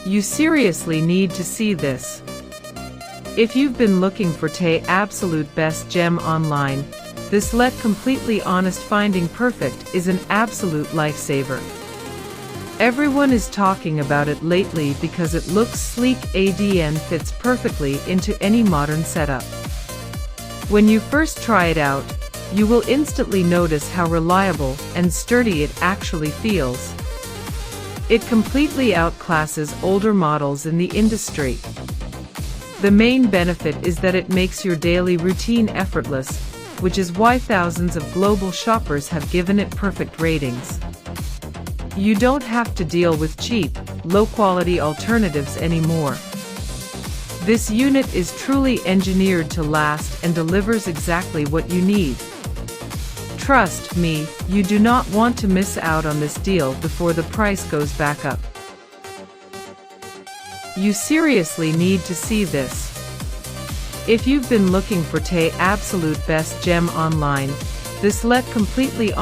You seriously need to see this. If you've been looking for the absolute best gem online, this let completely honest finding perfect is an absolute lifesaver. Everyone is talking about it lately because it looks sleek and fits perfectly into any modern setup. When you first try it out, you will instantly notice how reliable and sturdy it actually feels. It completely outclasses older models in the industry. The main benefit is that it makes your daily routine effortless, which is why thousands of global shoppers have given it perfect ratings. You don't have to deal with cheap, low-quality alternatives anymore. This unit is truly engineered to last and delivers exactly what you need. Trust me, you do not want to miss out on this deal before the price goes back up. You seriously need to see this. If you've been looking for the absolute best gem online, this let completely